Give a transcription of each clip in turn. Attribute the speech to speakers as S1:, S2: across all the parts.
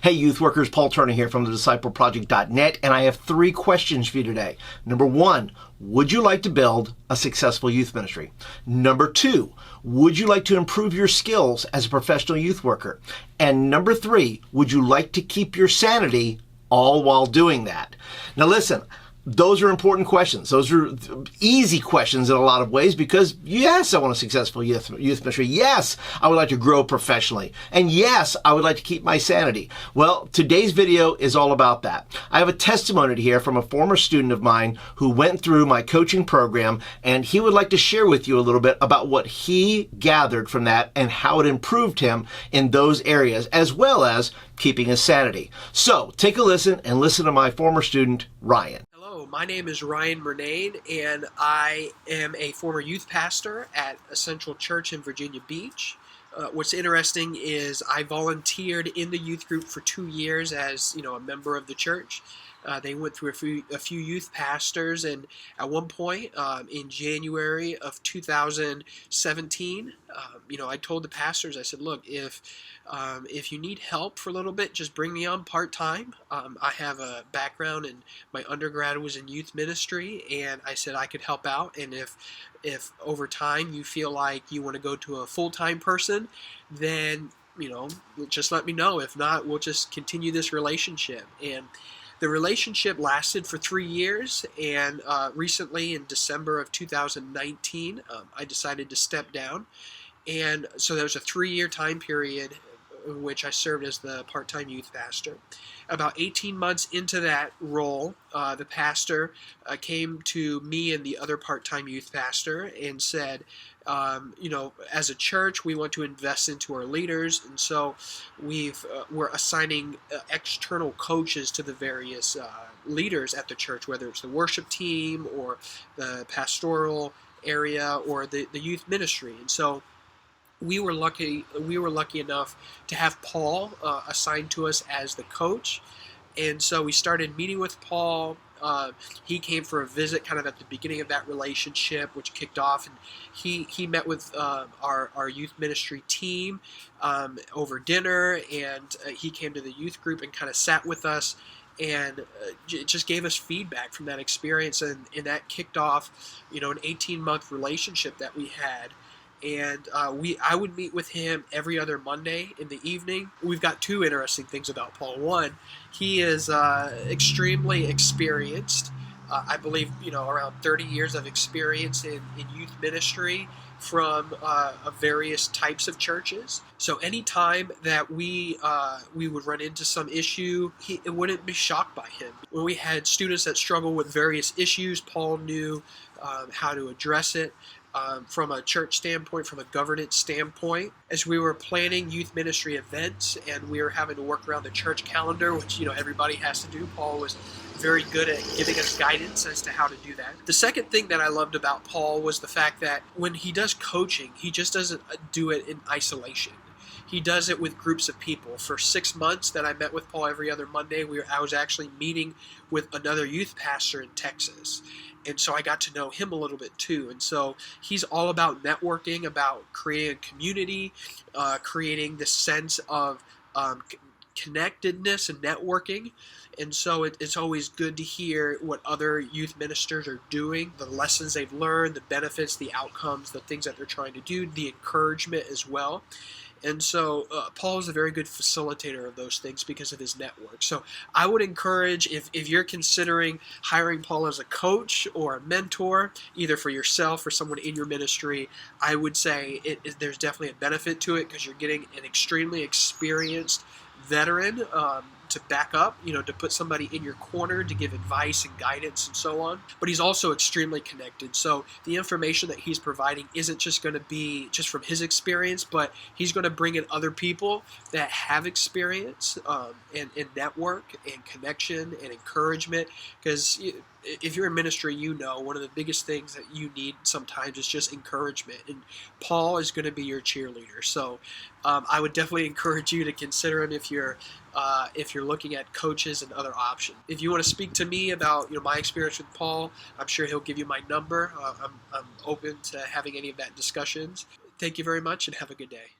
S1: Hey, youth workers, Paul Turner here from the discipleproject.net, and I have 3 questions for you today. Number 1, would you like to build a successful youth ministry? Number 2, would you like to improve your skills as a professional youth worker? And number 3, would you like to keep your sanity all while doing that? Now listen, those are important questions. Those are easy questions in a lot of ways because, yes, I want a successful youth ministry. Yes, I would like to grow professionally. And yes, I would like to keep my sanity. Well, today's video is all about that. I have a testimony to hear from a former student of mine who went through my coaching program, and he would like to share with you a little bit about what he gathered from that and how it improved him in those areas, as well as keeping his sanity. So take a listen and listen to my former student, Ryan.
S2: Hello, my name is Ryan Murnane, and I am a former youth pastor at Essential Church in Virginia Beach. What's interesting is I volunteered in the youth group for 2 years as a member of the church. They went through a few youth pastors, and at one point in January of 2017, I told the pastors, I said, look, if you need help for a little bit, just bring me on part-time. I have a background, and my undergrad was in youth ministry, and I said I could help out, and if over time you feel like you want to go to a full-time person, then just let me know. If not, we'll just continue this relationship. And the relationship lasted for 3 years, and recently in December of 2019, I decided to step down. And so there was a 3-year time period in which I served as the part-time youth pastor. About 18 months into that role, the pastor came to me and the other part-time youth pastor and said, as a church, we want to invest into our leaders, and so we're assigning external coaches to the various leaders at the church, whether it's the worship team or the pastoral area or the youth ministry. And so we were lucky enough to have Paul assigned to us as the coach, and so we started meeting with Paul. He came for a visit kind of at the beginning of that relationship, which kicked off, and he met with our youth ministry team over dinner, and he came to the youth group and kind of sat with us and just gave us feedback from that experience, and that kicked off an 18-month relationship that we had. And I would meet with him every other Monday in the evening. We've got 2 interesting things about Paul. One, he is extremely experienced. I believe around 30 years of experience in youth ministry from various types of churches. So anytime that we would run into some issue, it wouldn't be shocked by him. When we had students that struggle with various issues, Paul knew how to address it. From a church standpoint, from a governance standpoint, as we were planning youth ministry events and we were having to work around the church calendar, which everybody has to do, Paul was very good at giving us guidance as to how to do that. The second thing that I loved about Paul was the fact that when he does coaching, he just doesn't do it in isolation. He does it with groups of people. For 6 months that I met with Paul every other Monday, I was actually meeting with another youth pastor in Texas. And so I got to know him a little bit too. And so he's all about networking, about creating a community, creating this sense of connectedness and networking. And so it's always good to hear what other youth ministers are doing, the lessons they've learned, the benefits, the outcomes, the things that they're trying to do, the encouragement as well. And so Paul is a very good facilitator of those things because of his network. So I would encourage, if you're considering hiring Paul as a coach or a mentor, either for yourself or someone in your ministry, I would say there's definitely a benefit to it because you're getting an extremely experienced veteran to back up, to put somebody in your corner to give advice and guidance and so on. But he's also extremely connected. So the information that he's providing isn't just going to be just from his experience, but he's going to bring in other people that have experience and network and connection and encouragement. Because if you're in ministry, one of the biggest things that you need sometimes is just encouragement. And Paul is going to be your cheerleader. So I would definitely encourage you to consider him if you're looking at coaches and other options. If you want to speak to me about my experience with Paul, I'm sure he'll give you my number. I'm open to having any of that discussions. Thank you very much and have a good day.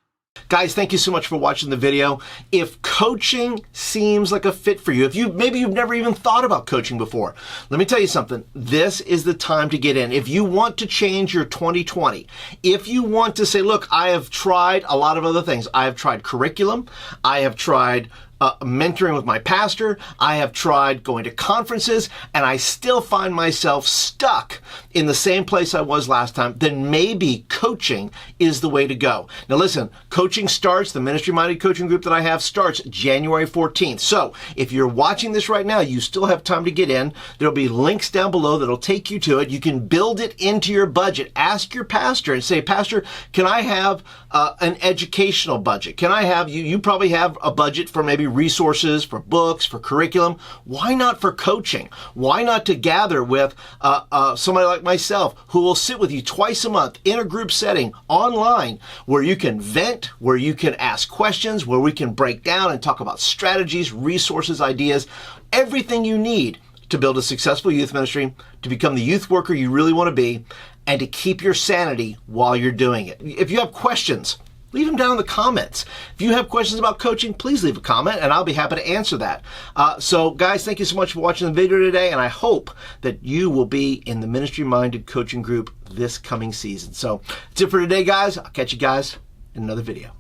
S1: Guys, thank you so much for watching the video. If coaching seems like a fit for you, if maybe you've never even thought about coaching before, let me tell you something. This is the time to get in. If you want to change your 2020, if you want to say, look, I have tried a lot of other things. I have tried curriculum. I have tried mentoring with my pastor. I have tried going to conferences, and I still find myself stuck in the same place I was last time. Then maybe coaching is the way to go. Now listen, coaching starts, the Ministry Minded Coaching Group that I have starts January 14th. So if you're watching this right now, you still have time to get in. There'll be links down below that'll take you to it. You can build it into your budget. Ask your pastor and say, Pastor, can I have an educational budget? Can I have, you probably have a budget for maybe resources, for books, for curriculum. Why not for coaching? Why not to gather with somebody like myself who will sit with you twice a month in a group setting online where you can vent, where you can ask questions, where we can break down and talk about strategies, resources, ideas, everything you need to build a successful youth ministry, to become the youth worker you really want to be, and to keep your sanity while you're doing it. If you have questions, leave them down in the comments. If you have questions about coaching, please leave a comment and I'll be happy to answer that. So guys, thank you so much for watching the video today, and I hope that you will be in the Ministry Minded Coaching Group this coming season. So that's it for today, guys. I'll catch you guys in another video.